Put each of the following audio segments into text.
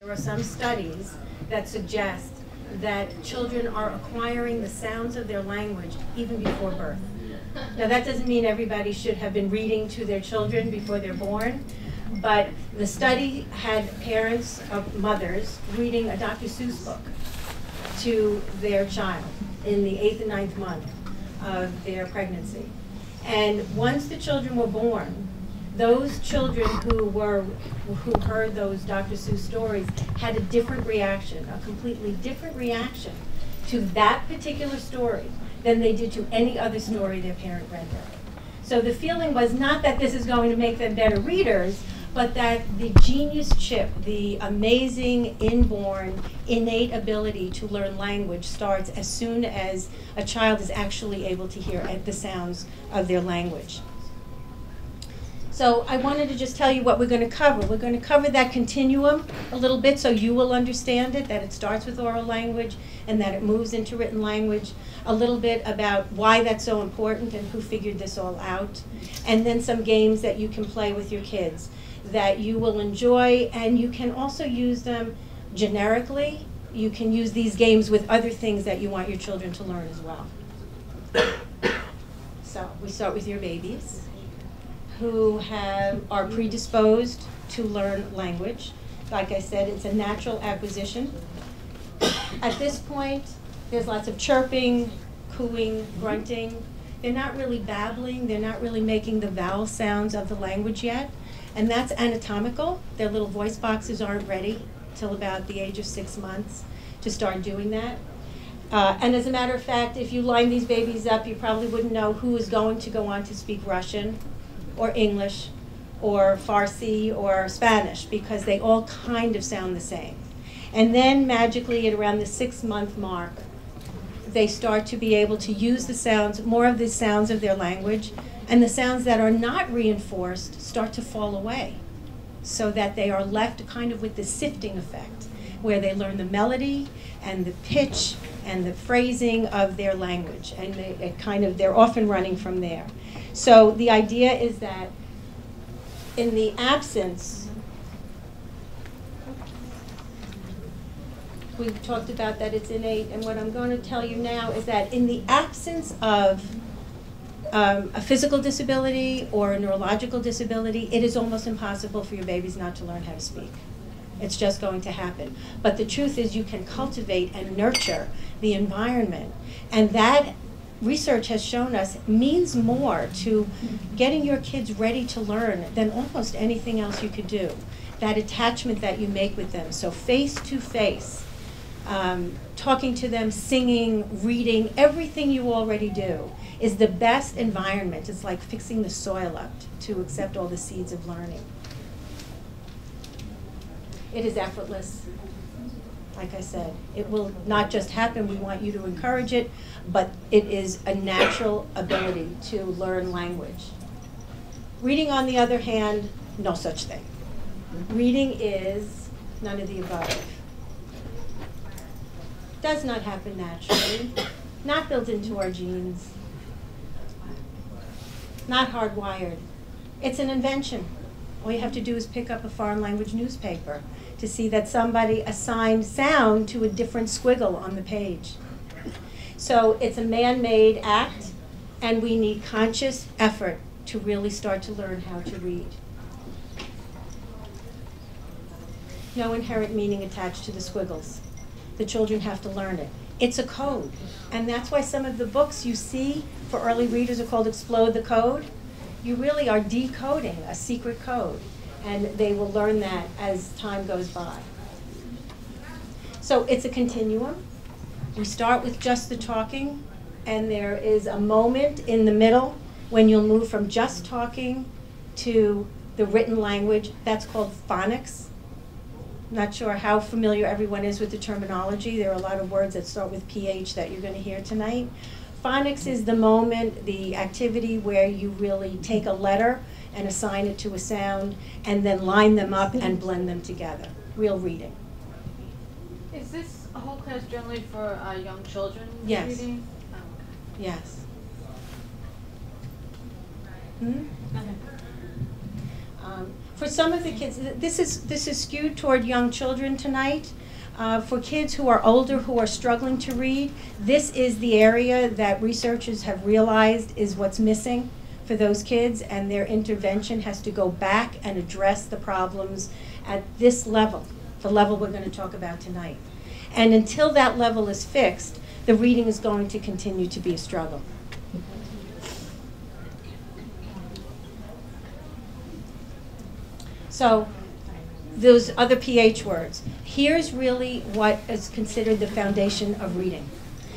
There are some studies that suggest that children are acquiring the sounds of their language even before birth. Now that doesn't mean everybody should have been reading to their children before they're born, but the study had parents, mothers, reading a Dr. Seuss book to their child in the 8th and 9th month of their pregnancy. And once the children were born, those children who heard those Dr. Seuss stories had a different reaction, a completely different reaction to that particular story than they did to any other story their parent read them. So the feeling was not that this is going to make them better readers, but that the genius chip, the amazing inborn, innate ability to learn language starts as soon as a child is actually able to hear the sounds of their language. So I wanted to just tell you what we're going to cover. We're going to cover that continuum a little bit so you will understand it, that it starts with oral language and that it moves into written language, a little bit about why that's so important and who figured this all out, and then some games that you can play with your kids that you will enjoy, and you can also use them generically. You can use these games with other things that you want your children to learn as well. So we start with your babies who are predisposed to learn language. Like I said, it's a natural acquisition. At this point, there's lots of chirping, cooing, grunting. They're not really babbling. They're not really making the vowel sounds of the language yet. And that's anatomical. Their little voice boxes aren't ready till about the age of 6 months to start doing that. And as a matter of fact, if you line these babies up, you probably wouldn't know who is going to go on to speak Russian or English or Farsi or Spanish, because they all kind of sound the same. And then magically at around the 6-month mark, they start to be able to use the sounds, more of the sounds of their language, and the sounds that are not reinforced start to fall away, so that they are left kind of with the sifting effect, where they learn the melody and the pitch and the phrasing of their language, and they're often running from there. So the idea is that in the absence, we've talked about that it's innate, and what I'm going to tell you now is that in the absence of a physical disability or a neurological disability, it is almost impossible for your babies not to learn how to speak. It's just going to happen. But the truth is you can cultivate and nurture the environment, and that research has shown us means more to getting your kids ready to learn than almost anything else you could do. That attachment that you make with them. So face to face, talking to them, singing, reading, everything you already do is the best environment. It's like fixing the soil up to accept all the seeds of learning. It is effortless. Like I said, it will not just happen. We want you to encourage it, but it is a natural ability to learn language. Reading, on the other hand, no such thing. Reading is none of the above. Does not happen naturally, not built into our genes, not hardwired. It's an invention. All you have to do is pick up a foreign language newspaper to see that somebody assigned sound to a different squiggle on the page. So it's a man-made act, and we need conscious effort to really start to learn how to read. No inherent meaning attached to the squiggles. The children have to learn it. It's a code, and that's why some of the books you see for early readers are called Explode the Code. You really are decoding a secret code, and they will learn that as time goes by. So it's a continuum. We start with just the talking, and there is a moment in the middle when you'll move from just talking to the written language. That's called phonics. Not sure how familiar everyone is with the terminology. There are a lot of words that start with PH that you're going to hear tonight. Phonics is the moment, the activity where you really take a letter and assign it to a sound and then line them up and blend them together. Real reading. Is this a whole class generally for young children? Yes. Reading? Oh, okay. Yes. Hmm? For some of the kids, this is skewed toward young children tonight. For kids who are older, who are struggling to read, this is the area that researchers have realized is what's missing for those kids, and their intervention has to go back and address the problems at this level, the level we're going to talk about tonight. And until that level is fixed, the reading is going to continue to be a struggle. So those other PH words. Here's really what is considered the foundation of reading.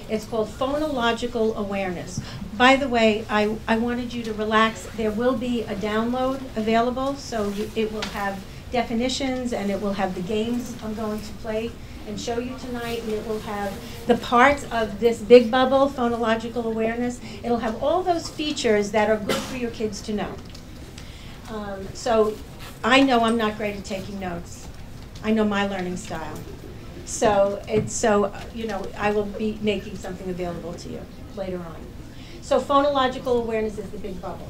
It's called phonological awareness. By the way, I wanted you to relax. There will be a download available, so it will have definitions and it will have the games I'm going to play and show you tonight, and it will have the parts of this big bubble, phonological awareness. It'll have all those features that are good for your kids to know. So I know I'm not great at taking notes. I know my learning style. So I will be making something available to you later on. So phonological awareness is the big bubble.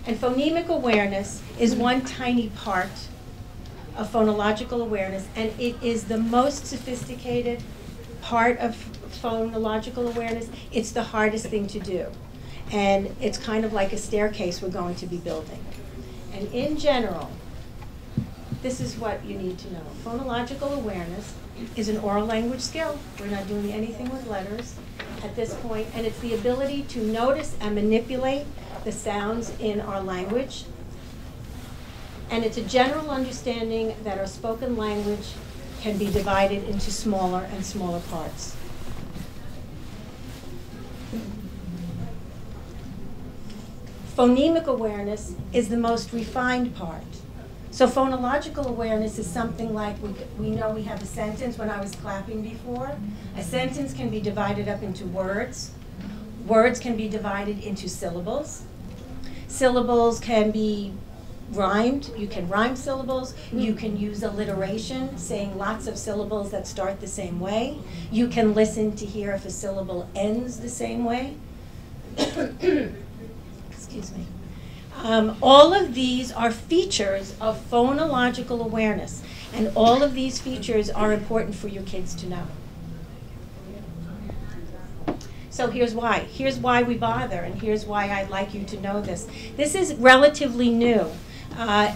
And phonemic awareness is one tiny part of phonological awareness, and it is the most sophisticated part of phonological awareness. It's the hardest thing to do. And it's kind of like a staircase we're going to be building. And in general, this is what you need to know. Phonological awareness is an oral language skill. We're not doing anything with letters at this point, and it's the ability to notice and manipulate the sounds in our language. And it's a general understanding that our spoken language can be divided into smaller and smaller parts. Phonemic awareness is the most refined part. So phonological awareness is something like we know we have a sentence. When I was clapping before, a sentence can be divided up into words. Words can be divided into syllables. Syllables can be rhymed. You can rhyme syllables. You can use alliteration, saying lots of syllables that start the same way. You can listen to hear if a syllable ends the same way. Excuse me. All of these are features of phonological awareness, and all of these features are important for your kids to know. So here's why. Here's why we bother, and here's why I'd like you to know this. This is relatively new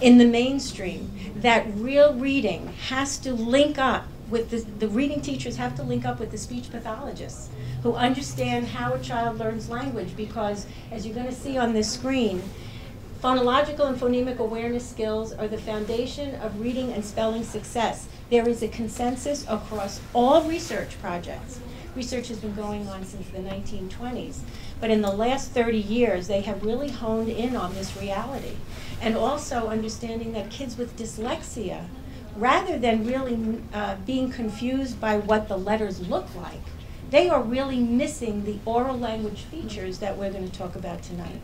in the mainstream, that real reading has to link up with the reading teachers have to link up with the speech pathologists who understand how a child learns language, because as you're going to see on this screen, phonological and phonemic awareness skills are the foundation of reading and spelling success. There is a consensus across all research projects. Research has been going on since the 1920s, but in the last 30 years, they have really honed in on this reality. And also understanding that kids with dyslexia, rather than really being confused by what the letters look like, they are really missing the oral language features that we're going to talk about tonight.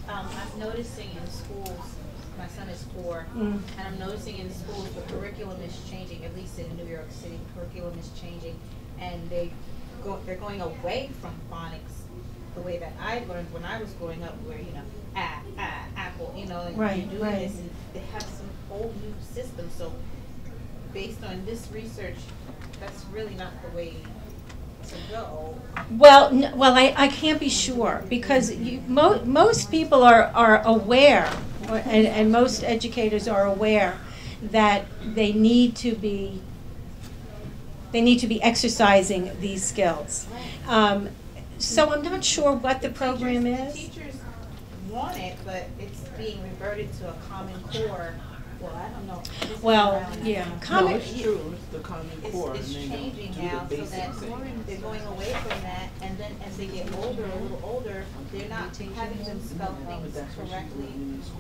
I'm noticing in schools, my son is 4, and I'm noticing in schools the curriculum is changing, at least in New York City, the curriculum is changing, and they're going away from phonics the way that I learned when I was growing up, where, apple, and right, you're doing right. this, and they have some whole new system. So based on this research, that's really not the way to go. Well, I can't be sure, because most people are aware, and most educators are aware that they need to be exercising these skills. So I'm not sure what the program is. Teachers want it, but it's being reverted to a Common Core. Well, I don't know. Well, yeah. No, it's true. It's the Common Core. It's and they changing do now, the so that basics anyway. they're going away from that, and then as they get older, a little older, they're not having them spell things correctly.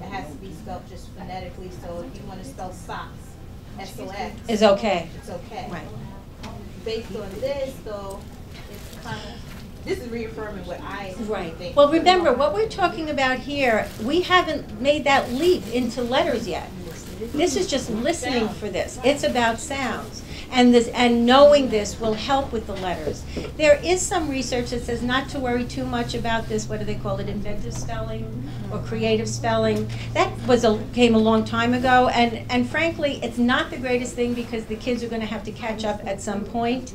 It has to be spelled just phonetically. So if you want to spell socks, S-O-X, Is okay. it's okay. Right. Based on this, though, it's kind of, this is reaffirming what I think. Well, remember, what we're talking about here, we haven't made that leap into letters yet. This is just listening for this. It's about sounds. And knowing this will help with the letters. There is some research that says not to worry too much about this, what do they call it, inventive spelling or creative spelling. That came a long time ago, and frankly, it's not the greatest thing because the kids are going to have to catch up at some point.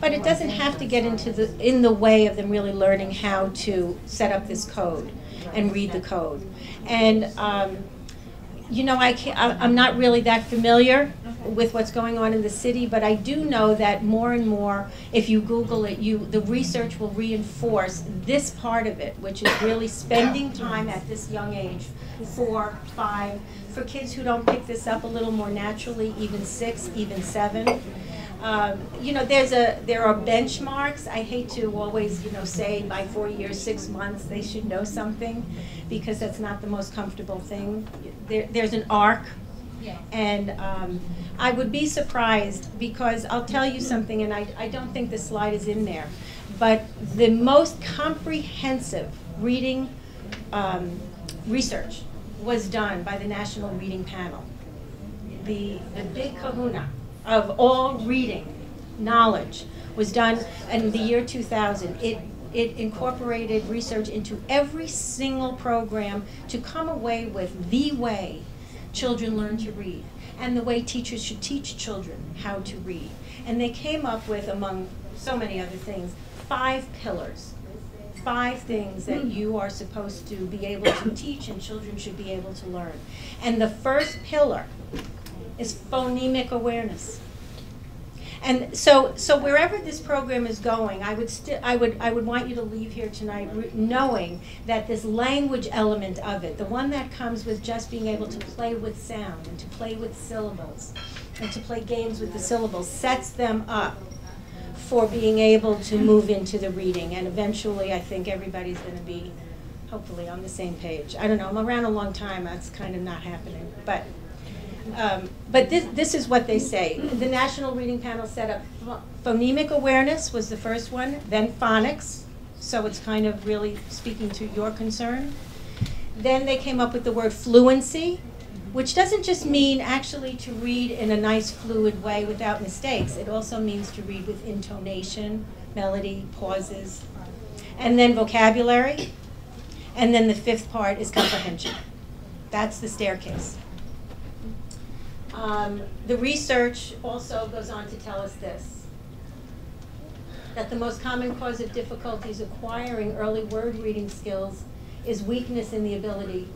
But it doesn't have to get in the way of them really learning how to set up this code and read the code. And you know, I'm not really that familiar with what's going on in the city, but I do know that more and more, if you Google it, the research will reinforce this part of it, which is really spending time at this young age, 4, 5, for kids who don't pick this up a little more naturally, even 6, even 7. You know, there are benchmarks. I hate to always, you know, say by 4 years, 6 months, they should know something, because that's not the most comfortable thing. There's an arc, Yeah. and I would be surprised, because I'll tell you something, and I don't think this slide is in there, but the most comprehensive reading research was done by the National Reading Panel. The big kahuna of all reading knowledge was done in the year 2000. It incorporated research into every single program to come away with the way children learn to read and the way teachers should teach children how to read. And they came up with, among so many other things, 5 pillars. 5 things that you are supposed to be able to teach and children should be able to learn. And the first pillar is phonemic awareness. And so wherever this program is going, I would want you to leave here tonight knowing that this language element of it, the one that comes with just being able to play with sound and to play with syllables and to play games with the syllables, sets them up for being able to move into the reading. And eventually, I think everybody's going to be, hopefully, on the same page. I don't know. I'm around a long time. That's kind of not happening. But this is what they say. The National Reading Panel set up phonemic awareness was the first one, then phonics, so it's kind of really speaking to your concern. Then they came up with the word fluency, which doesn't just mean actually to read in a nice fluid way without mistakes. It also means to read with intonation, melody, pauses. And then vocabulary. And then the 5th part is comprehension. That's the staircase. The research also goes on to tell us this, that the most common cause of difficulties acquiring early word reading skills is weakness in the ability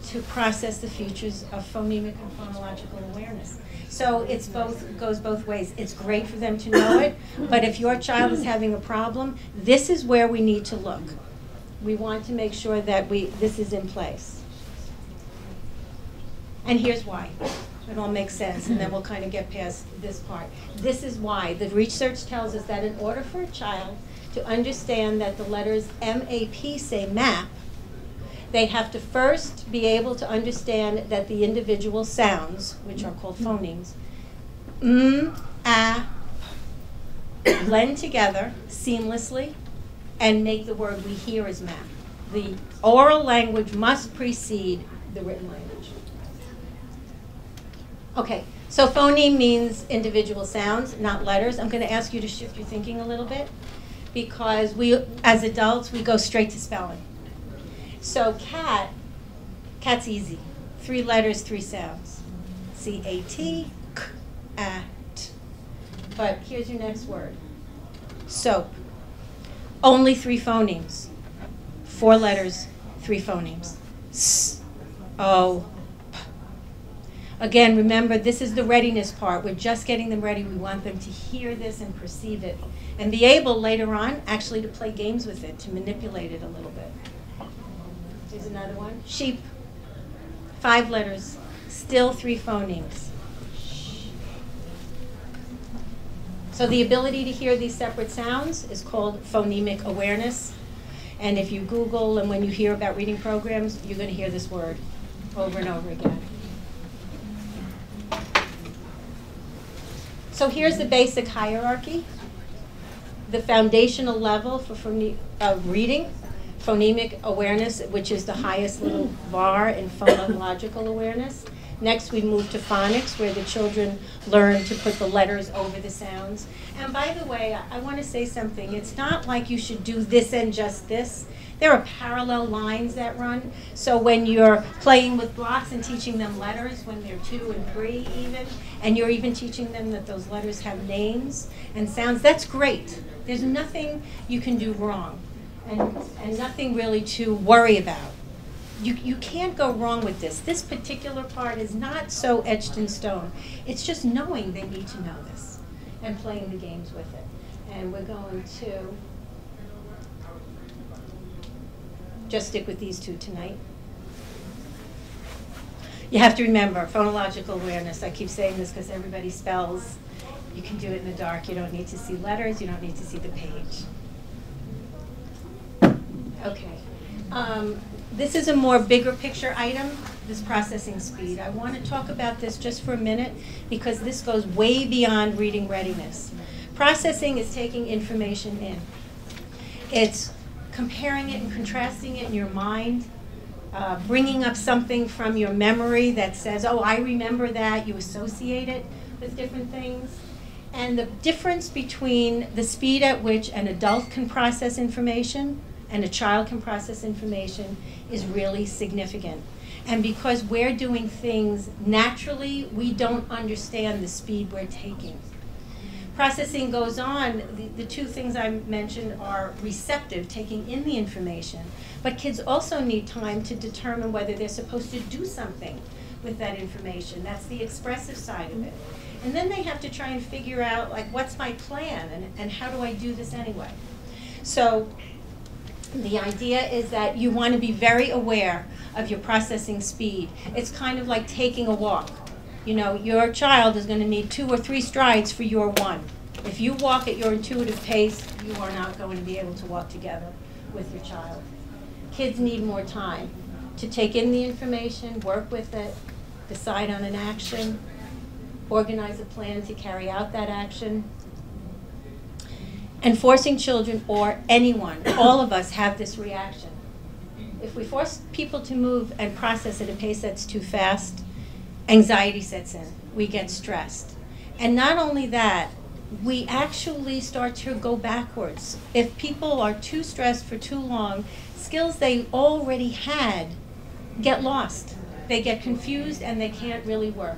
to process the features of phonemic and phonological awareness. So it's goes both ways. It's great for them to know it, but if your child is having a problem, this is where we need to look. We want to make sure that this is in place. And here's why. It all makes sense, and then we'll kind of get past this part. This is why. The research tells us that in order for a child to understand that the letters M-A-P say map, they have to first be able to understand that the individual sounds, which are called phonemes, a, blend together seamlessly and make the word we hear as map. The oral language must precede the written language. Okay, so phoneme means individual sounds, not letters. I'm going to ask you to shift your thinking a little bit, because we, as adults, we go straight to spelling. So cat's easy. 3 letters, 3 sounds. C-A-T, K-A-T. But here's your next word. Soap. Only 3 phonemes. 4 letters, 3 phonemes. S-O. Again, remember, this is the readiness part. We're just getting them ready. We want them to hear this and perceive it and be able later on actually to play games with it, to manipulate it a little bit. Here's another one. Sheep. 5 letters, still 3 phonemes. So the ability to hear these separate sounds is called phonemic awareness. And if you Google and when you hear about reading programs, you're going to hear this word over and over again. So here's the basic hierarchy. The foundational level for reading, phonemic awareness, which is the highest little bar in phonological awareness. Next, we move to phonics, where the children learn to put the letters over the sounds. And by the way, I want to say something. It's not like you should do this and just this. There are parallel lines that run. So when you're playing with blocks and teaching them letters when they're 2 and 3 even, and you're even teaching them that those letters have names and sounds, that's great. There's nothing you can do wrong, and nothing really to worry about. You can't go wrong with this. This particular part is not so etched in stone. It's just knowing they need to know this and playing the games with it. And we're going to just stick with these 2 tonight. You have to remember, phonological awareness. I keep saying this because everybody spells. You can do it in the dark. You don't need to see letters. You don't need to see the page. Okay. This is a more bigger picture item, this processing speed. I want to talk about this just for a minute because this goes way beyond reading readiness. Processing is taking information in. It's comparing it and contrasting it in your mind, bringing up something from your memory that says, oh, I remember that. You associate it with different things. And the difference between the speed at which an adult can process information and a child can process information is really significant. And because we're doing things naturally, we don't understand the speed we're taking. Processing goes on. The 2 things I mentioned are receptive, taking in the information, but kids also need time to determine whether they're supposed to do something with that information. That's the expressive side of it. And then they have to try and figure out, like, what's my plan and how do I do this anyway? So the idea is that you want to be very aware of your processing speed. It's kind of like taking a walk. You know, your child is going to need 2 or 3 strides for your 1. If you walk at your intuitive pace, you are not going to be able to walk together with your child. Kids need more time to take in the information, work with it, decide on an action, organize a plan to carry out that action. And forcing children, or anyone, all of us have this reaction. If we force people to move and process at a pace that's too fast, anxiety sets in. We get stressed. And not only that, we actually start to go backwards. If people are too stressed for too long, skills they already had get lost. They get confused and they can't really work.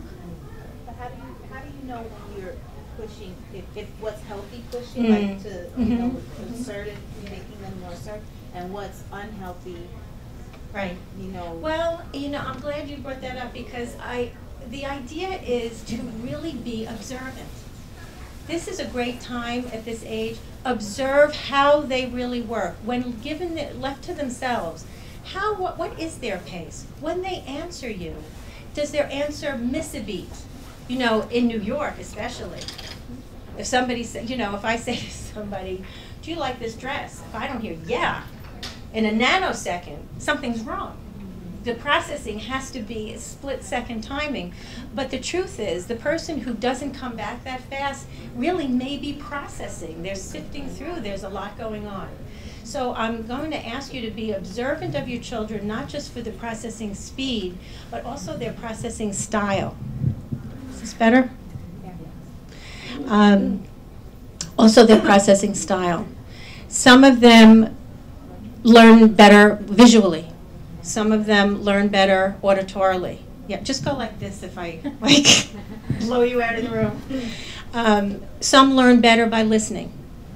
But how do you know when you're pushing, if what's healthy pushing, like to, you know, assertive, making them more assertive, and what's unhealthy, Right. you know? Well, you know, I'm glad you brought that up because the idea is to really be observant. This is a great time at this age. Observe how they really work. When left to themselves, what is their pace? When they answer you, does their answer miss a beat? You know, in New York especially. If somebody says, you know, if I say to somebody, do you like this dress? If I don't hear, yeah, in a nanosecond, something's wrong. The processing has to be a split-second timing. But the truth is, the person who doesn't come back that fast really may be processing. They're sifting through. There's a lot going on. So I'm going to ask you to be observant of your children, not just for the processing speed, but also their processing style. Is this better? Also their processing style. Some of them learn better visually. Some of them learn better auditorily. Yeah, just go like this if I blow you out of the room. Some learn better by listening.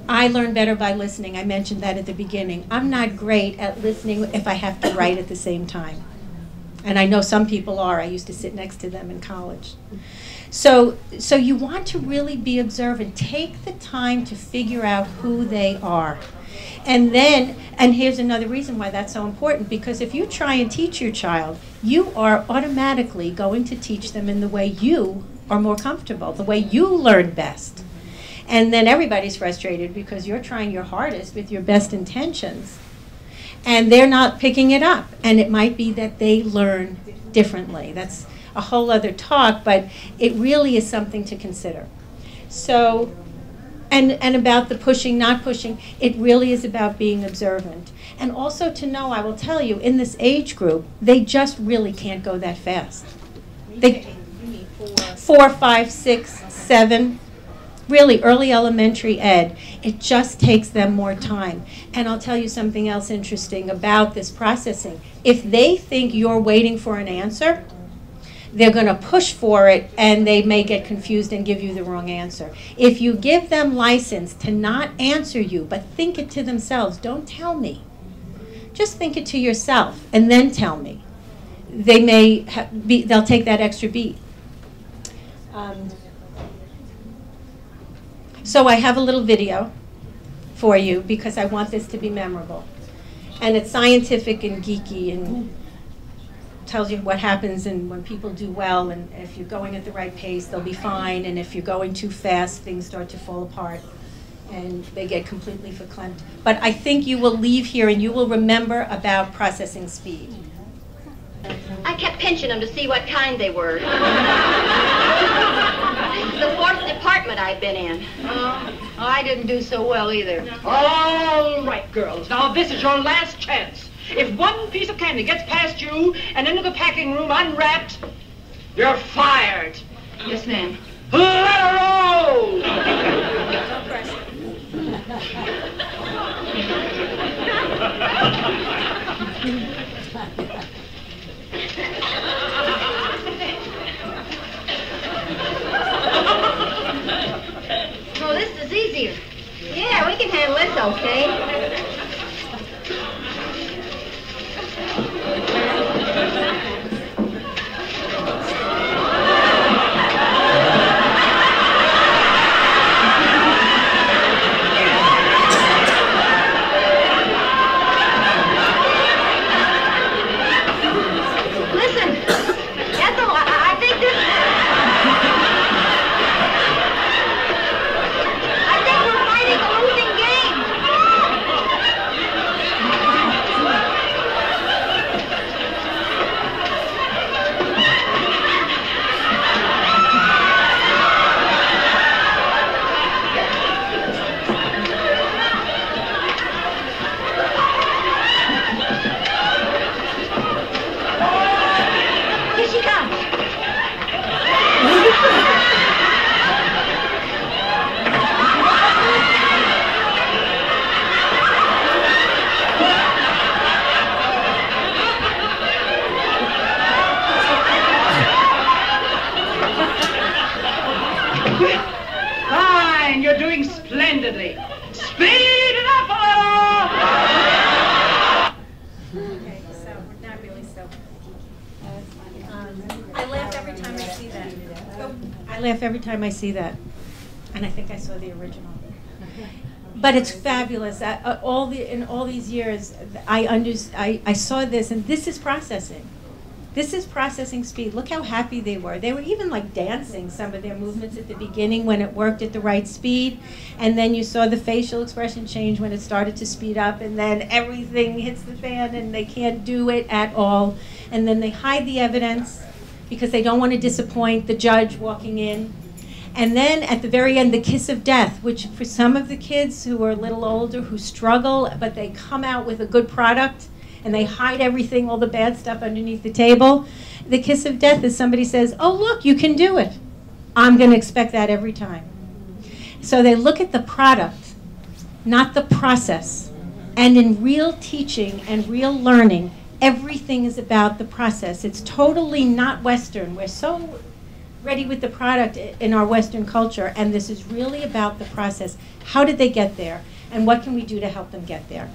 I learn better by listening. I mentioned that at the beginning. I'm not great at listening if I have to write at the same time. And I know some people are. I used to sit next to them in college. So you want to really be observant. Take the time to figure out who they are. And here's another reason why that's so important, because if you try and teach your child, you are automatically going to teach them in the way you are more comfortable, the way you learn best. And then everybody's frustrated because you're trying your hardest with your best intentions, and they're not picking it up. And it might be that they learn differently. That's a whole other talk, but it really is something to consider. So, and about the pushing, not pushing, it really is about being observant. And also to know, I will tell you, in this age group, they just really can't go that fast. They, You mean 4, 5, 6, 7, really early elementary ed. It just takes them more time. And I'll tell you something else interesting about this processing. If they think you're waiting for an answer, they're going to push for it, and they may get confused and give you the wrong answer. If you give them license to not answer you, but think it to themselves, don't tell me. Just think it to yourself, and then tell me. They may they'll take that extra beat. So I have a little video for you because I want this to be memorable. And it's scientific and geeky and tells you what happens and when people do well, and if you're going at the right pace, they'll be fine, and if you're going too fast, things start to fall apart and they get completely verklempt. But I think you will leave here and you will remember about processing speed. I kept pinching them to see what kind they were. This is the 4th department I've been in. Oh, I didn't do so well either. All right, girls. Now, this is your last chance. If one piece of candy gets past you and into the packing room unwrapped, you're fired. Yes, ma'am. Let her roll! No pressure. Oh, this is easier. Yeah, we can handle this, okay? Fine, you're doing splendidly. Speed it up a little! Okay, so not really so. I laugh every time I see that. I laugh every time I see that, and I think I saw the original. But it's fabulous. In all these years, I saw this, and this is processing. This is processing speed. Look how happy they were. They were even like dancing some of their movements at the beginning when it worked at the right speed. And then you saw the facial expression change when it started to speed up. And then everything hits the fan and they can't do it at all. And then they hide the evidence because they don't want to disappoint the judge walking in. And then at the very end, the kiss of death, which for some of the kids who are a little older, who struggle, but they come out with a good product, and they hide everything, all the bad stuff underneath the table. The kiss of death is somebody says, oh, look, you can do it. I'm going to expect that every time. So they look at the product, not the process. And in real teaching and real learning, everything is about the process. It's totally not Western. We're so ready with the product in our Western culture, and this is really about the process. How did they get there? And what can we do to help them get there?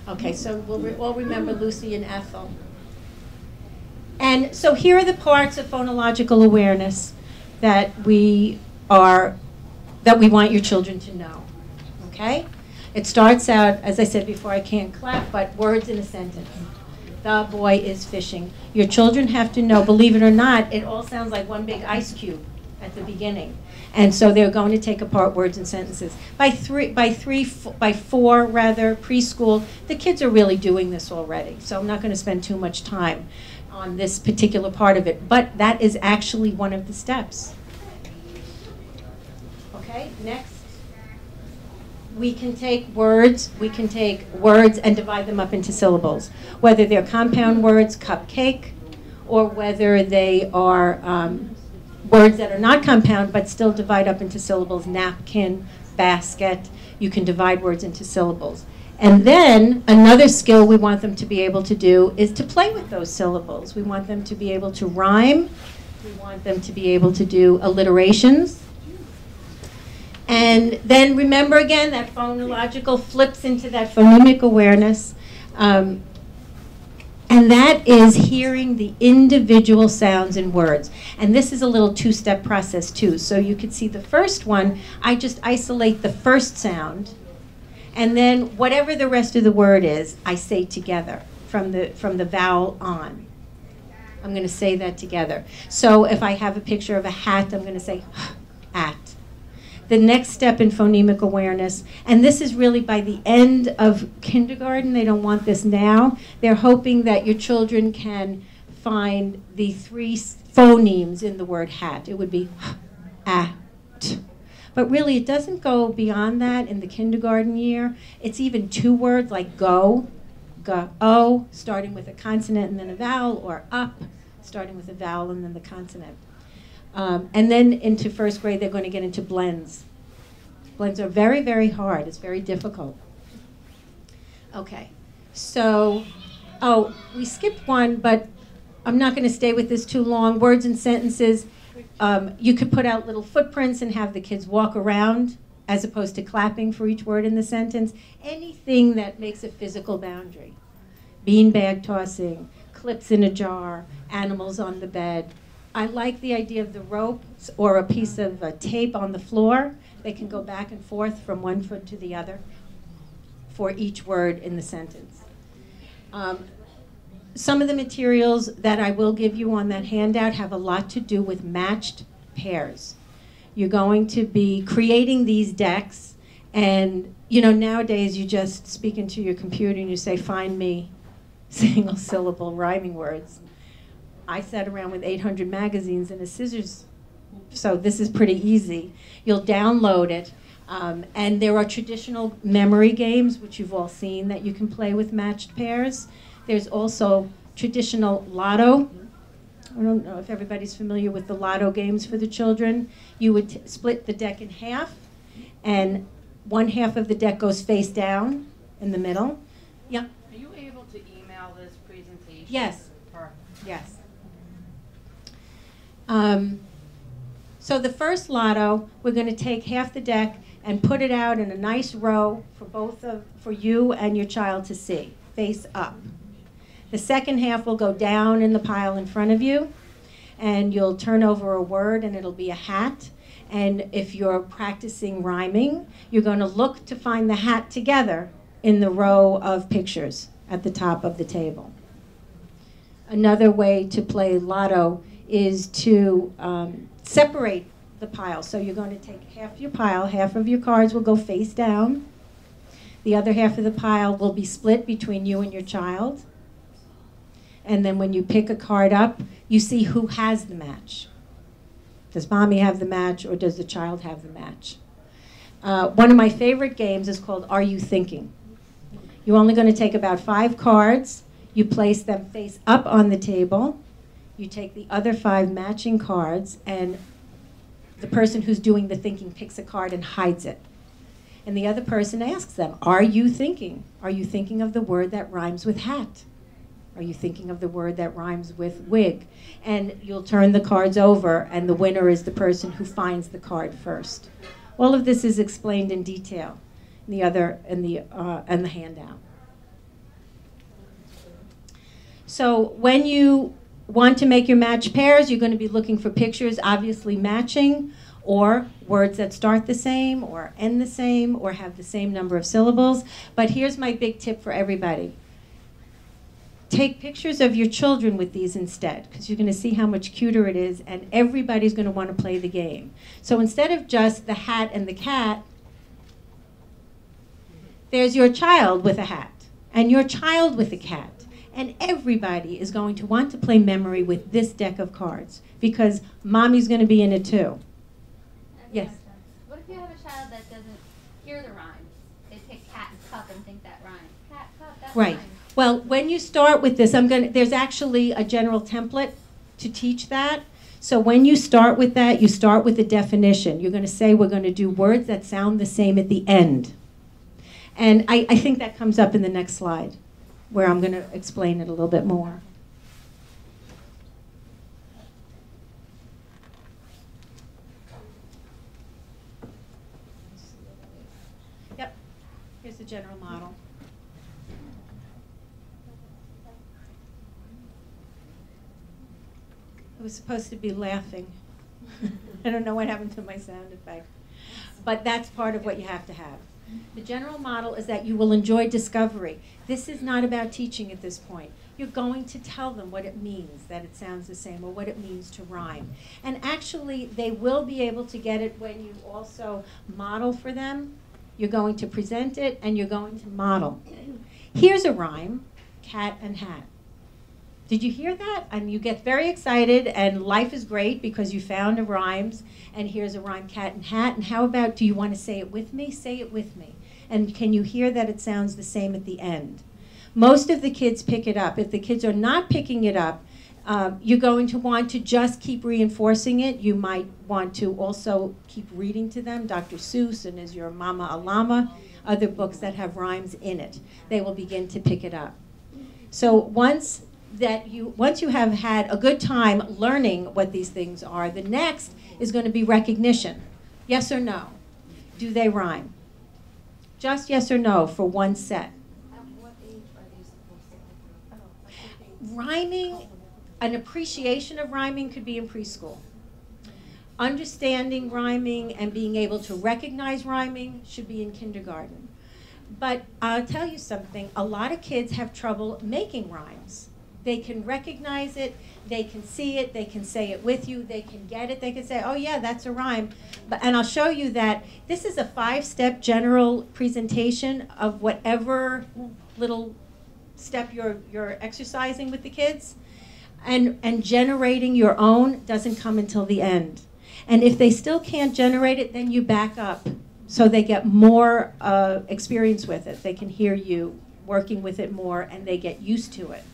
Okay, so we'll all remember Lucy and Ethel. And so here are the parts of phonological awareness that we want your children to know. Okay? It starts out, as I said before, I can't clap, but words in a sentence. The boy is fishing. Your children have to know, believe it or not, it all sounds like one big ice cube at the beginning. And so they're going to take apart words and sentences. By four, preschool, the kids are really doing this already. So I'm not going to spend too much time on this particular part of it. But that is actually one of the steps. Okay, next. We can take words and divide them up into syllables. Whether they're compound words, cupcake, or whether they are words that are not compound but still divide up into syllables. Napkin, basket, you can divide words into syllables. And then another skill we want them to be able to do is to play with those syllables. We want them to be able to rhyme. We want them to be able to do alliterations. And then remember again that phonological flips into that phonemic awareness. And that is hearing the individual sounds in words. And this is a little two-step process too. So you could see the first one, I just isolate the first sound, and then whatever the rest of the word is, I say together from the vowel on. I'm going to say that together. So if I have a picture of a hat, I'm going to say at. The next step in phonemic awareness, and this is really by the end of kindergarten, they don't want this now, they're hoping that your children can find the 3 phonemes in the word hat. It would be at. But really, it doesn't go beyond that in the kindergarten year. It's even 2 words like go, o, starting with a consonant and then a vowel, or up, starting with a vowel and then the consonant. And then into first grade, they're going to get into blends. Blends are very, very hard. It's very difficult. Okay, so, we skipped one, but I'm not going to stay with this too long. Words and sentences. You could put out little footprints and have the kids walk around as opposed to clapping for each word in the sentence. Anything that makes a physical boundary. Beanbag tossing, clips in a jar, animals on the bed. I like the idea of the rope or a piece of tape on the floor. They can go back and forth from one foot to the other for each word in the sentence. Some of the materials that I will give you on that handout have a lot to do with matched pairs. You're going to be creating these decks, and nowadays you just speak into your computer and you say, find me single syllable rhyming words. I sat around with 800 magazines and a scissors, so this is pretty easy. You'll download it, and there are traditional memory games, which you've all seen, that you can play with matched pairs. There's also traditional lotto. I don't know if everybody's familiar with the lotto games for the children. You would split the deck in half, and one half of the deck goes face down in the middle. Yeah? Are you able to email this presentation? Yes. Perfect. Yes. So the first lotto, we're going to take half the deck and put it out in a nice row for you and your child to see, face up. The second half will go down in the pile in front of you, and you'll turn over a word, and it'll be a hat. And if you're practicing rhyming, you're going to look to find the hat together in the row of pictures at the top of the table. Another way to play lotto is to separate the pile. So you're going to take half your pile, half of your cards will go face down. The other half of the pile will be split between you and your child. And then when you pick a card up, you see who has the match. Does mommy have the match, or does the child have the match? One of my favorite games is called Are You Thinking? You're only going to take about 5 cards. You place them face up on the table. You take the other 5 matching cards, and the person who's doing the thinking picks a card and hides it. And the other person asks them, are you thinking? Are you thinking of the word that rhymes with hat? Are you thinking of the word that rhymes with wig? And you'll turn the cards over, and the winner is the person who finds the card first. All of this is explained in detail in the handout. So when you want to make your match pairs, you're going to be looking for pictures obviously matching, or words that start the same, or end the same, or have the same number of syllables. But here's my big tip for everybody. Take pictures of your children with these instead, because you're going to see how much cuter it is, and everybody's going to want to play the game. So instead of just the hat and the cat, there's your child with a hat, and your child with a cat. And everybody is going to want to play memory with this deck of cards, because mommy's going to be in it too. Yes? What if you have a child that doesn't hear the rhymes? They pick cat and cup and think that rhymes. Cat, cup, that Right. rhymes. Well, when you start with this, there's actually a general template to teach that. So when you start with that, you start with the definition. You're going to say we're going to do words that sound the same at the end. And I think that comes up in the next slide, where I'm going to explain it a little bit more. Yep, here's the general model. I was supposed to be laughing. I don't know what happened to my sound effect. But that's part of what you have to have. The general model is that you will enjoy discovery. This is not about teaching at this point. You're going to tell them what it means, that it sounds the same, or what it means to rhyme. And actually, they will be able to get it when you also model for them. You're going to present it, and you're going to model. Here's a rhyme, cat and hat. Did you hear that? And you get very excited, and life is great because you found a rhymes, and here's a rhyme, cat and hat. And how about, do you want to say it with me? Say it with me. And can you hear that it sounds the same at the end? Most of the kids pick it up. If the kids are not picking it up, you're going to want to just keep reinforcing it. You might want to also keep reading to them, Dr. Seuss and Is Your Mama a Llama, other books that have rhymes in it. They will begin to pick it up. So once you have had a good time learning what these things are, the next is going to be recognition. Yes or no? Do they rhyme? Just yes or no for one set. At what age are they supposed to? Rhyming, an appreciation of rhyming could be in preschool. Understanding rhyming and being able to recognize rhyming should be in kindergarten. But I'll tell you something, a lot of kids have trouble making rhymes. They can recognize it, they can see it, they can say it with you, they can get it, they can say, oh yeah, that's a rhyme. And I'll show you that this is a 5-step general presentation of whatever little step you're exercising with the kids. And generating your own doesn't come until the end. And if they still can't generate it, then you back up so they get more experience with it. They can hear you working with it more and they get used to it.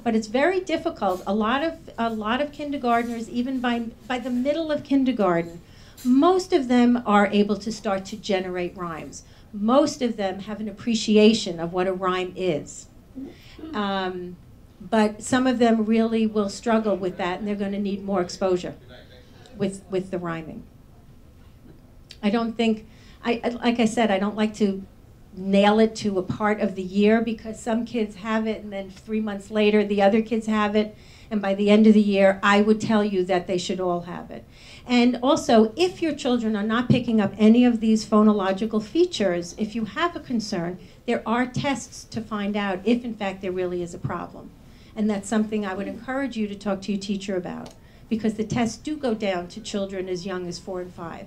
But it's very difficult. A lot of kindergartners, even by the middle of kindergarten, most of them are able to start to generate rhymes. Most of them have an appreciation of what a rhyme is. But some of them really will struggle with that, and they're going to need more exposure with the rhyming. I don't think, like I said, I don't like to nail it to a part of the year because some kids have it and then 3 months later the other kids have it, and by the end of the year I would tell you that they should all have it. And also, if your children are not picking up any of these phonological features, if you have a concern, there are tests to find out if in fact there really is a problem. And that's something I would encourage you to talk to your teacher about, because the tests do go down to children as young as 4 and 5.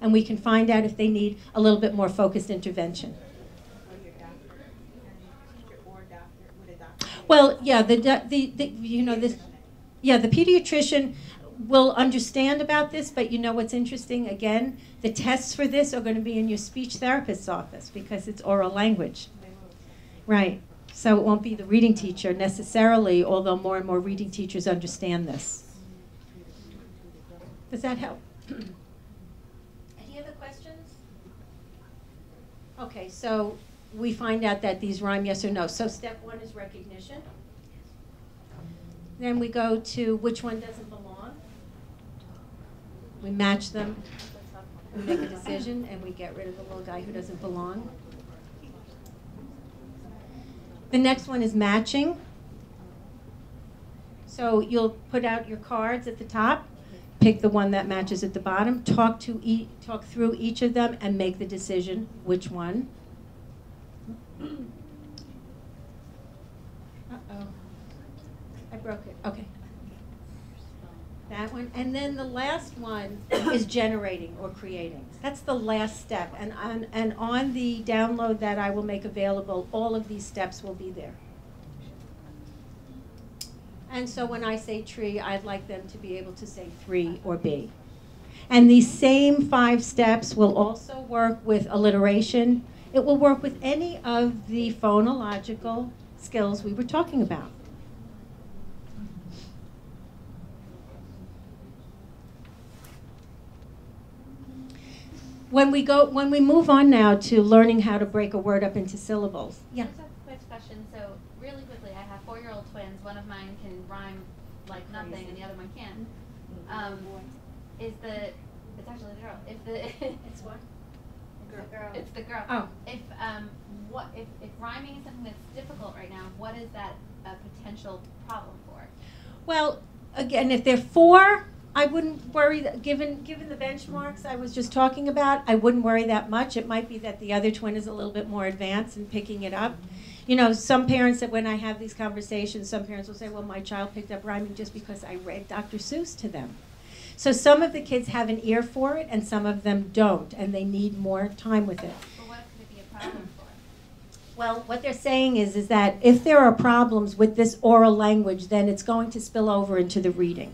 And we can find out if they need a little bit more focused intervention. Well, yeah, the pediatrician will understand about this, but you know what's interesting? Again, the tests for this are going to be in your speech therapist's office because it's oral language. Right. So it won't be the reading teacher necessarily, although more and more reading teachers understand this. Does that help? Any other questions? Okay, so we find out that these rhyme yes or no. So step 1 is recognition. Then we go to which one doesn't belong. We match them. We make a decision, and we get rid of the little guy who doesn't belong. The next one is matching. So you'll put out your cards at the top, pick the one that matches at the bottom, talk through each of them, and make the decision which one. Uh-oh. I broke it. Okay. That one. And then the last one is generating or creating. That's the last step. And on the download that I will make available, all of these steps will be there. And so when I say tree, I'd like them to be able to say 3 or B. And these same 5 steps will also work with alliteration. It will work with any of the phonological skills we were talking about. When we move on now to learning how to break a word up into syllables. Yeah. I just have a quick question. So really quickly, I have 4-year-old twins. One of mine can rhyme like nothing, and the other one can't. It's actually the girl. It's what? It's the girl. Oh. If rhyming is something that's difficult right now, what is that a potential problem for? Well, again, if they're 4, I wouldn't worry. Given the benchmarks I was just talking about, I wouldn't worry that much. It might be that the other twin is a little bit more advanced in picking it up. You know, some parents, that when I have these conversations, some parents will say, well, my child picked up rhyming just because I read Dr. Seuss to them. So some of the kids have an ear for it, and some of them don't, and they need more time with it. But what could it be a problem for? Well, what they're saying is that if there are problems with this oral language, then it's going to spill over into the reading.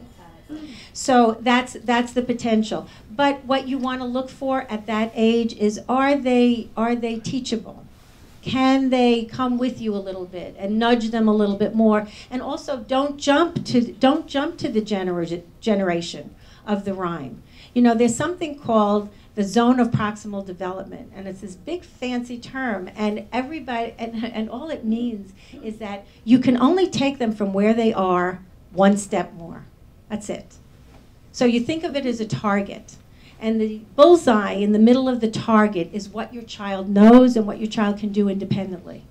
So that's the potential. But what you want to look for at that age is, are they teachable? Can they come with you a little bit and nudge them a little bit more? And also, don't jump to the generation of the rhyme. You know, there's something called the zone of proximal development, and it's this big fancy term, and everybody and all it means is that you can only take them from where they are one step more. That's it. So you think of it as a target. And the bullseye in the middle of the target is what your child knows and what your child can do independently.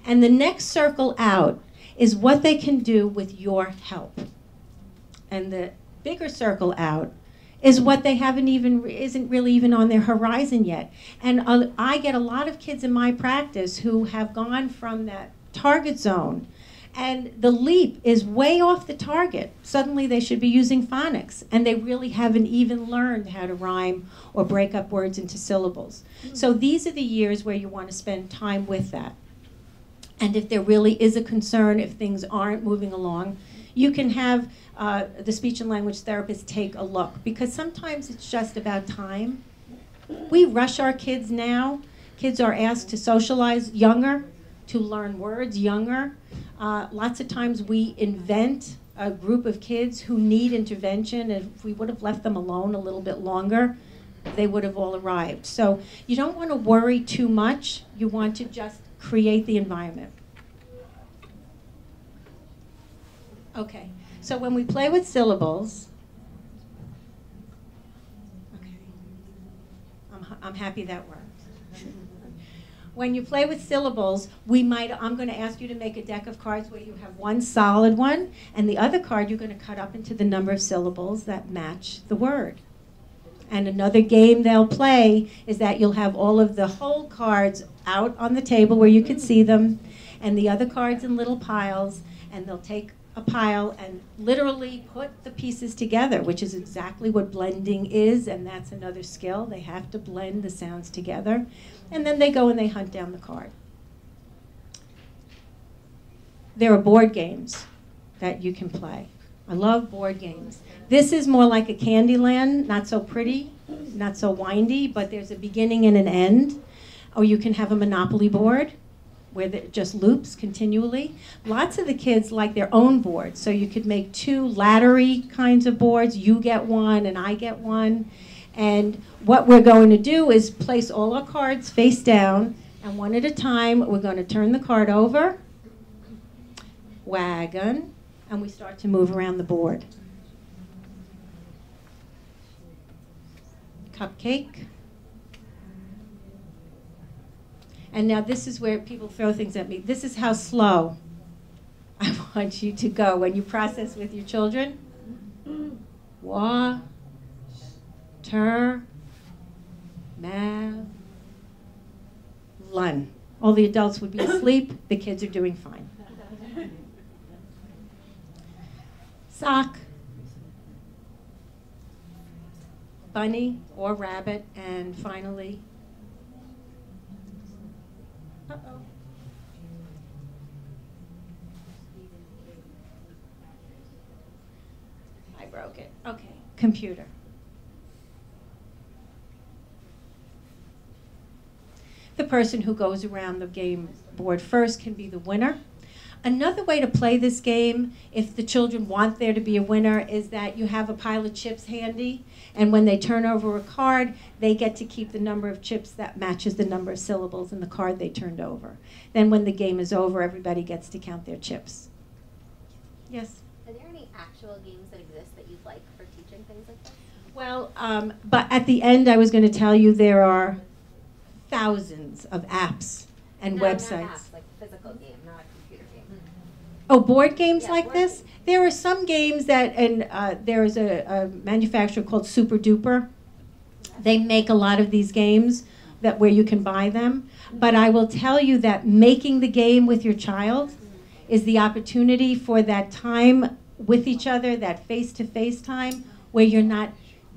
And the next circle out is what they can do with your help. And the bigger circle out is what they isn't really even on their horizon yet. And I get a lot of kids in my practice who have gone from that target zone, and the leap is way off the target. Suddenly they should be using phonics, and they really haven't even learned how to rhyme or break up words into syllables. So these are the years where you want to spend time with that. And if there really is a concern, if things aren't moving along, you can have the speech and language therapist take a look, because sometimes it's just about time. We rush our kids now. Kids are asked to socialize younger, to learn words younger. Lots of times we invent a group of kids who need intervention, and if we would have left them alone a little bit longer, they would have all arrived. So you don't want to worry too much. You want to just create the environment. Okay, so when we play with syllables, okay, I'm happy that worked. When you play with syllables, I'm going to ask you to make a deck of cards where you have one solid one, and the other card you're going to cut up into the number of syllables that match the word. And another game they'll play is that you'll have all of the whole cards out on the table where you can see them, and the other cards in little piles, and they'll take a pile and literally put the pieces together, which is exactly what blending is, and that's another skill. They have to blend the sounds together. And then they go and they hunt down the card. There are board games that you can play. I love board games. This is more like a Candyland, not so pretty, not so windy, but there's a beginning and an end. Or you can have a Monopoly board where it just loops continually. Lots of the kids like their own boards, so you could make 2 laddery kinds of boards. You get one and I get one. And what we're going to do is place all our cards face down, and one at a time, we're going to turn the card over, wagon, and we start to move around the board. Cupcake. And now this is where people throw things at me. This is how slow I want you to go when you process with your children. Wa. Lun. All the adults would be asleep. The kids are doing fine. Sock. Bunny or rabbit. And finally, uh-oh. I broke it. Okay. Computer. the person who goes around the game board first can be the winner. Another way to play this game, if the children want there to be a winner, is that you have a pile of chips handy, and when they turn over a card, they get to keep the number of chips that matches the number of syllables in the card they turned over. Then when the game is over, everybody gets to count their chips. Yes? Are there any actual games that exist that you'd like for teaching things like this? Well, but at the end, I was going to tell you there are thousands of apps and websites. Not apps, like a physical game, not a computer game. Oh, board games like board this? games. There are some games that, and there is a manufacturer called Super Duper. They make a lot of these games where you can buy them. But I will tell you that making the game with your child is the opportunity for that time with each other, that face-to-face time, where you're not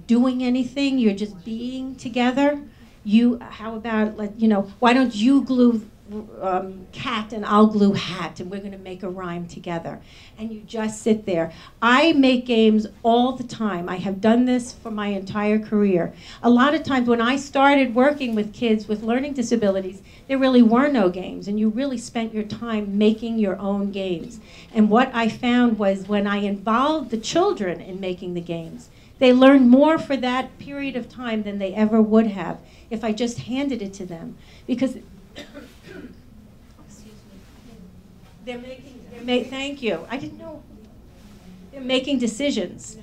doing anything, you're just being together. How about, why don't you glue cat and I'll glue hat, and we're going to make a rhyme together. And you just sit there. I make games all the time. I have done this for my entire career. A lot of times when I started working with kids with learning disabilities, there really were no games, and you really spent your time making your own games. And what I found was when I involved the children in making the games, they learned more for that period of time than they ever would have if I just handed it to them. Because thank you. I didn't know. They're making decisions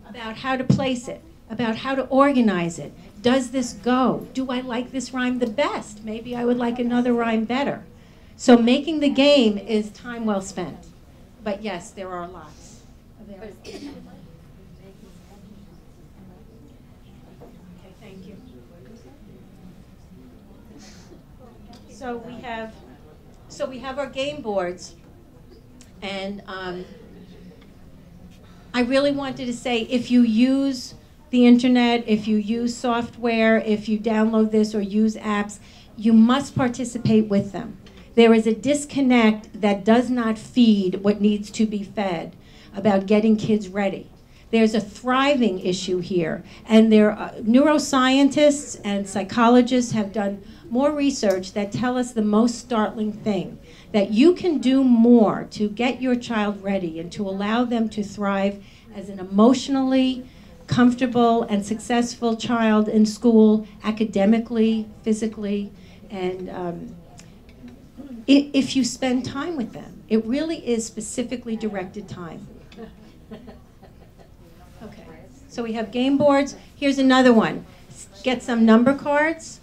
about how to place it, about how to organize it. Does this go? Do I like this rhyme the best? Maybe I would like another rhyme better. So making the game is time well spent. But yes, there are lots available. Okay, thank you. So we have our game boards, and I really wanted to say, if you use the internet, if you use software, if you download this or use apps, you must participate with them. There is a disconnect that does not feed what needs to be fed about getting kids ready. There's a thriving issue here, and neuroscientists and psychologists have done more research that tell us the most startling thing, that you can do more to get your child ready and to allow them to thrive as an emotionally comfortable and successful child in school, academically, physically, and if you spend time with them. It really is specifically directed time. Okay, so we have game boards. Here's another one. Get some number cards.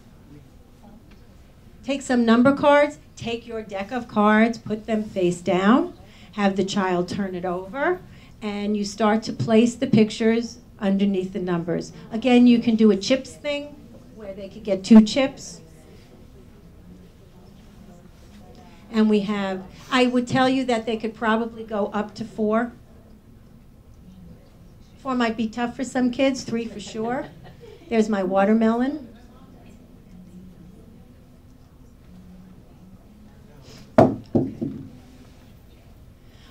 Take some number cards, take your deck of cards, put them face down, have the child turn it over, and you start to place the pictures underneath the numbers. Again, you can do a chips thing where they could get 2 chips. And we have, I would tell you that they could probably go up to 4. 4 might be tough for some kids, 3 for sure. There's my watermelon.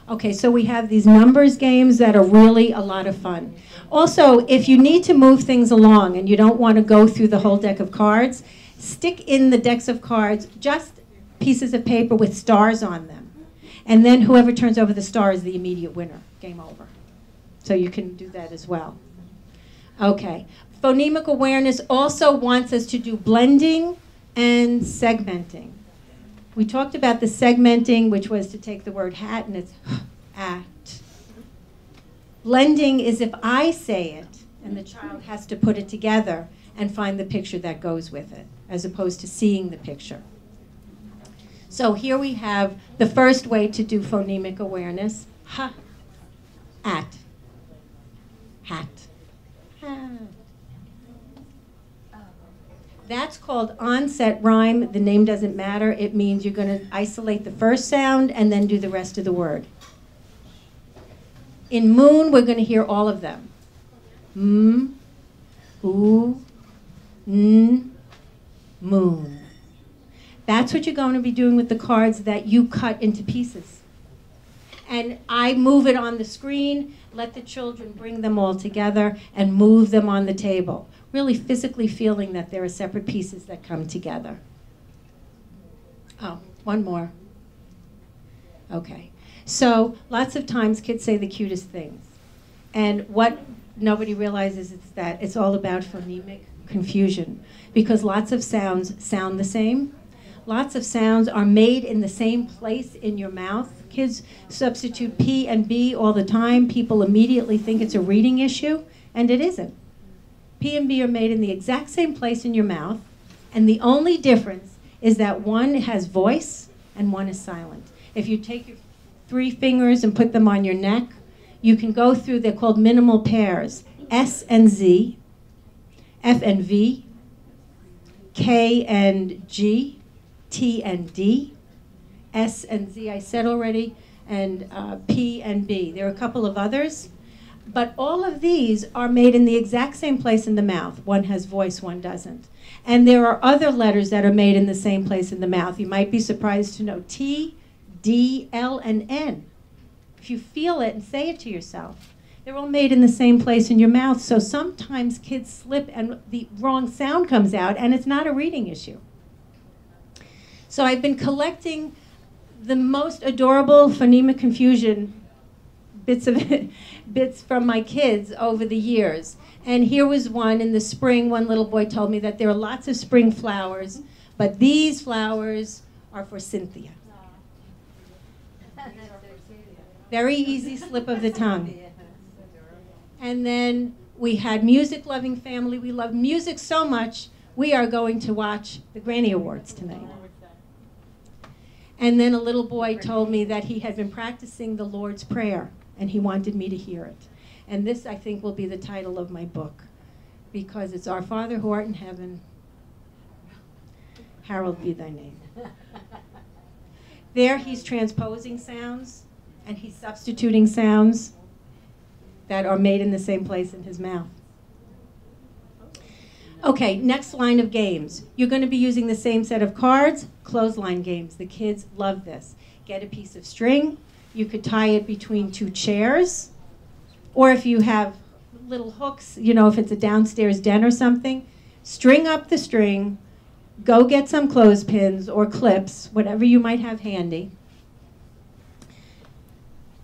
Okay, so we have these numbers games that are really a lot of fun. Also, if you need to move things along and you don't want to go through the whole deck of cards, stick in the decks of cards just pieces of paper with stars on them. And then whoever turns over the star is the immediate winner. Game over. So you can do that as well. Okay. Phonemic Awareness also wants us to do blending and segmenting. We talked about the segmenting, which was to take the word hat and it's at. Blending is if I say it and the child has to put it together and find the picture that goes with it, as opposed to seeing the picture. So here we have the first way to do phonemic awareness. Ha, at, hat. Ha. That's called onset rhyme. The name doesn't matter. It means you're going to isolate the first sound and then do the rest of the word. In moon, we're going to hear all of them. M, oo, n, moon. That's what you're going to be doing with the cards that you cut into pieces. And I move it on the screen, let the children bring them all together and move them on the table. Really physically feeling that there are separate pieces that come together. Oh, one more. Okay. So lots of times kids say the cutest things. And what nobody realizes is that it's all about phonemic confusion, because lots of sounds sound the same. Lots of sounds are made in the same place in your mouth. Kids substitute P and B all the time. People immediately think it's a reading issue, and it isn't. P and B are made in the exact same place in your mouth, and the only difference is that one has voice and one is silent. If you take your 3 fingers and put them on your neck, you can go through, they're called minimal pairs, S and Z, F and V, K and G, T and D, S and Z, I said already, and P and B. There are a couple of others, but all of these are made in the exact same place in the mouth. One has voice, one doesn't. And there are other letters that are made in the same place in the mouth. You might be surprised to know T, D, L, and N. If you feel it and say it to yourself, they're all made in the same place in your mouth. So sometimes kids slip and the wrong sound comes out, and it's not a reading issue. So I've been collecting the most adorable phonemic confusion bits from my kids over the years. And here was one in the spring. One little boy told me that there are lots of spring flowers, but these flowers are for Cynthia. Very easy slip of the tongue. And then we had music-loving family. We love music so much, we are going to watch the Granny Awards tonight. And then a little boy told me that he had been practicing the Lord's Prayer, and he wanted me to hear it. And this, I think, will be the title of my book, because it's Our Father who art in heaven, hallowed be thy name. There he's transposing sounds, and he's substituting sounds that are made in the same place in his mouth. Okay, next line of games. You're going to be using the same set of cards, clothesline games. The kids love this. Get a piece of string. You could tie it between 2 chairs. Or if you have little hooks, you know, if it's a downstairs den or something, string up the string, go get some clothespins or clips, whatever you might have handy.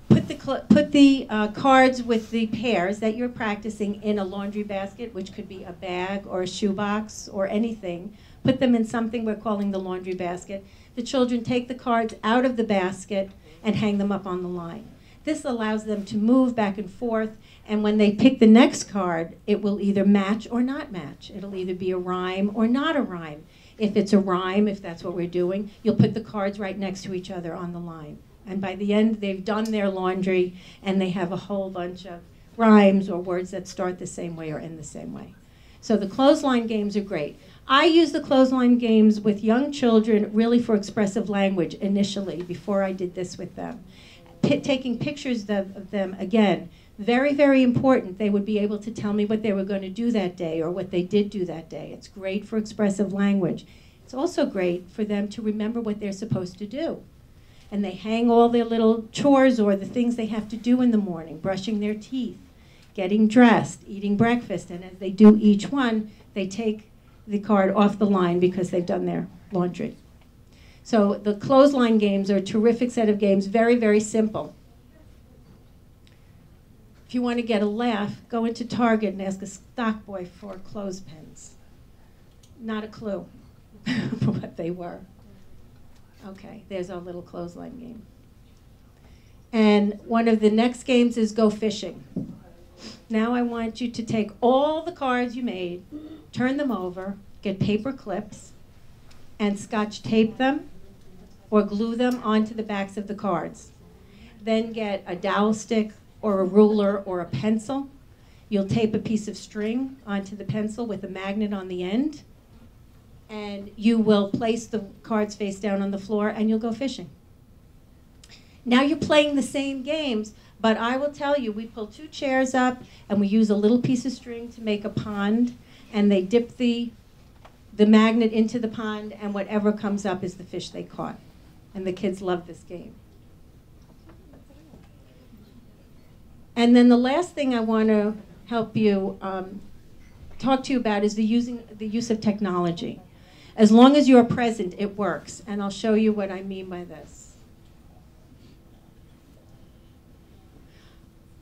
Put the cards with the pairs that you're practicing in a laundry basket, which could be a bag or a shoebox or anything. Put them in something we're calling the laundry basket. The children take the cards out of the basket and hang them up on the line. This allows them to move back and forth, and when they pick the next card, it will either match or not match. It'll either be a rhyme or not a rhyme. If it's a rhyme, if that's what we're doing, you'll put the cards right next to each other on the line. And by the end, they've done their laundry, and they have a whole bunch of rhymes or words that start the same way or end the same way. So the clothesline games are great. I use the clothesline games with young children really for expressive language initially, before I did this with them. Taking pictures of them, again, very, very important. They would be able to tell me what they were going to do that day or what they did do that day. It's great for expressive language. It's also great for them to remember what they're supposed to do. And they hang all their little chores or the things they have to do in the morning, brushing their teeth, getting dressed, eating breakfast. And as they do each one, they take the card off the line because they've done their laundry. So the clothesline games are a terrific set of games, very, very simple. If you want to get a laugh, go into Target and ask a stock boy for clothespins. Not a clue for what they were. Okay, there's our little clothesline game. And one of the next games is Go Fishing. Now I want you to take all the cards you made, turn them over, get paper clips, and Scotch tape them or glue them onto the backs of the cards. Then get a dowel stick or a ruler or a pencil. You'll tape a piece of string onto the pencil with a magnet on the end. And you will place the cards face down on the floor, and you'll go fishing. Now you're playing the same games, but I will tell you, we pull 2 chairs up, and we use a little piece of string to make a pond, and they dip the magnet into the pond, and whatever comes up is the fish they caught. And the kids love this game. And then the last thing I want to help you talk to you about is the use of technology. As long as you're present, it works. And I'll show you what I mean by this.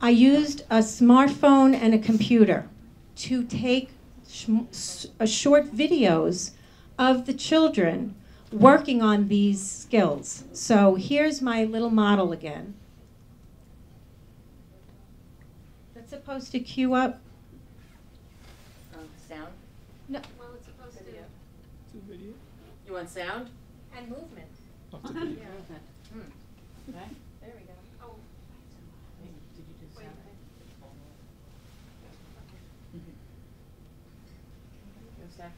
I used a smartphone and a computer to take short videos of the children working on these skills. So here's my little model again. That's supposed to cue up. Sound? No. Well, it's supposed to. Video? You want sound? And movement. Okay. There we go. Oh, Did you do wait a sound? minute. Go, Steph.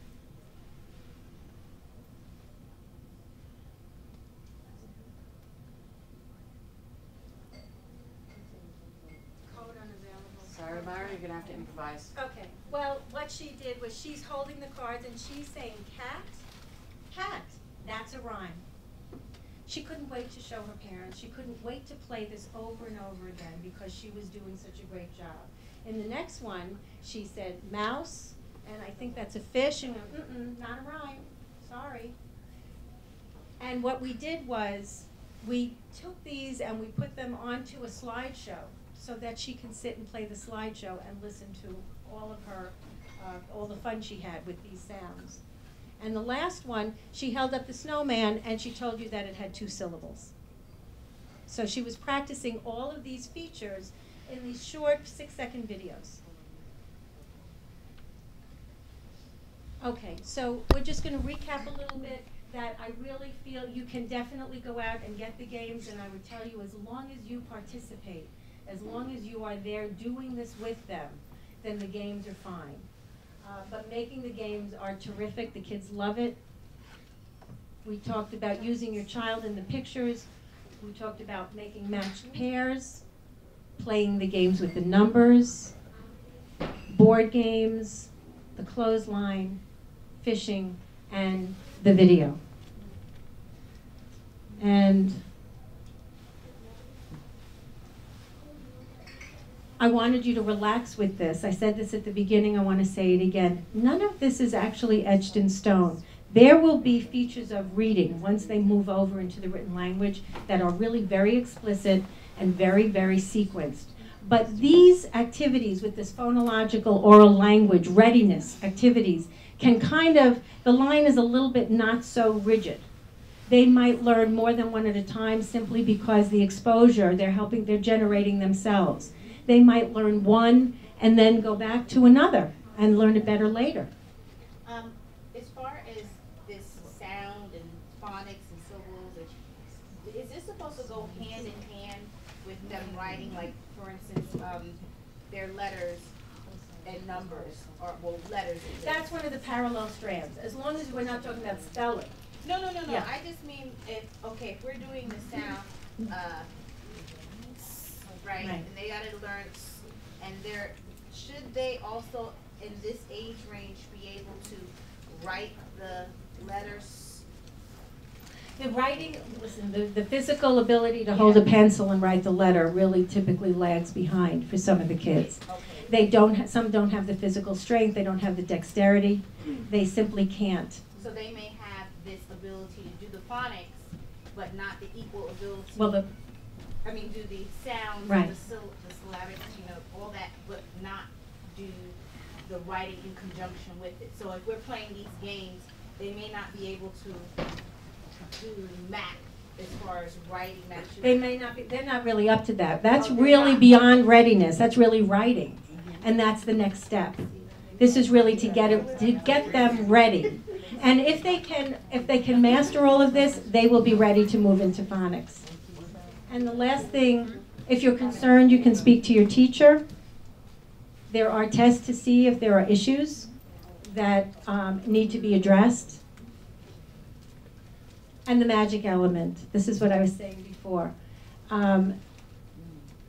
Code unavailable. Sorry, Myra, you're gonna have to improvise. Okay, well, what she did was she's holding the cards and she's saying cat, cat. That's a rhyme. She couldn't wait to show her parents. She couldn't wait to play this over and over again because she was doing such a great job. In the next one, she said mouse, and I think that's a fish, and went, not a rhyme, sorry. And what we did was we took these and we put them onto a slideshow so that she can sit and play the slideshow and listen to all of her, all the fun she had with these sounds. And the last one, she held up the snowman and she told you that it had 2 syllables. So she was practicing all of these features in these short 6-second videos. Okay, so we're just going to recap a little bit that I really feel you can definitely go out and get the games, and I would tell you as long as you participate, as long as you are there doing this with them, then the games are fine. But making the games are terrific. The kids love it. We talked about using your child in the pictures. We talked about making matched pairs, playing the games with the numbers, board games, the clothesline, fishing, and the video. And I wanted you to relax with this. I said this at the beginning, I want to say it again. None of this is actually etched in stone. There will be features of reading once they move over into the written language that are really very explicit and very, very sequenced. But these activities with this phonological oral language readiness activities can kind of, the line is a little bit not so rigid. They might learn more than one at a time simply because the exposure, they're generating themselves. They might learn one and then go back to another and learn it better later. As far as this sound and phonics and syllables, is this supposed to go hand in hand with them writing, like, for instance, their letters and numbers, or, well, letters? That's one of the parallel strands, as long as we're not talking about spelling. No. Yeah. I just mean if we're doing the sound, right, and they gotta learn, and should they also, in this age range, be able to write the letters? The writing, listen, the physical ability to hold a pencil and write the letter really typically lags behind for some of the kids. Okay. Some don't have the physical strength, they don't have the dexterity, they simply can't. So they may have this ability to do the phonics, but not the equal ability. Well, do the sounds, right. the syllabic, all that, but not do the writing in conjunction with it. So if we're playing these games, they may not be able to do math as far as writing math. They may not be, they're not really up to that. That's really beyond readiness, that's really writing. And that's the next step. This is really to get them ready. And if they can master all of this, they will be ready to move into phonics. And the last thing, if you're concerned, you can speak to your teacher. There are tests to see if there are issues that need to be addressed. And the magic element. This is what I was saying before.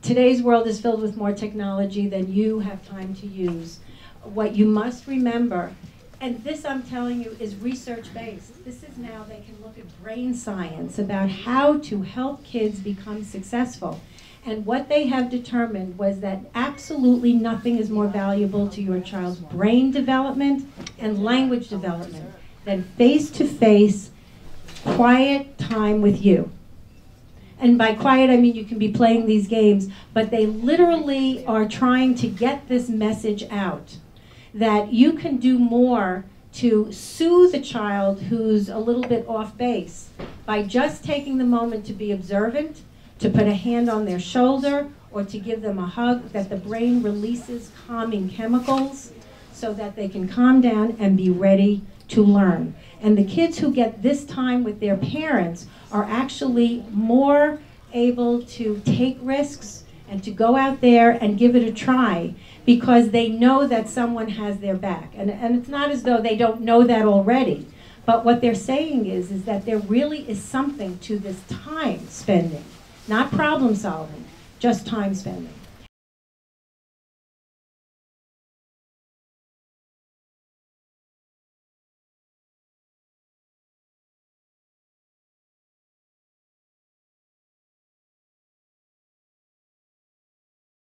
Today's world is filled with more technology than you have time to use. What you must remember, and this I'm telling you is research-based. This is now they can look at brain science about how to help kids become successful. And what they have determined was that absolutely nothing is more valuable to your child's brain development and language development than face-to-face, quiet time with you. And by quiet, I mean you can be playing these games, but they literally are trying to get this message out, that you can do more to soothe a child who's a little bit off base by just taking the moment to be observant, to put a hand on their shoulder, or to give them a hug, that the brain releases calming chemicals so that they can calm down and be ready to learn. And the kids who get this time with their parents are actually more able to take risks and to go out there and give it a try, because they know that someone has their back. And it's not as though they don't know that already, but what they're saying is that there really is something to this time spending, not problem solving, just time spending.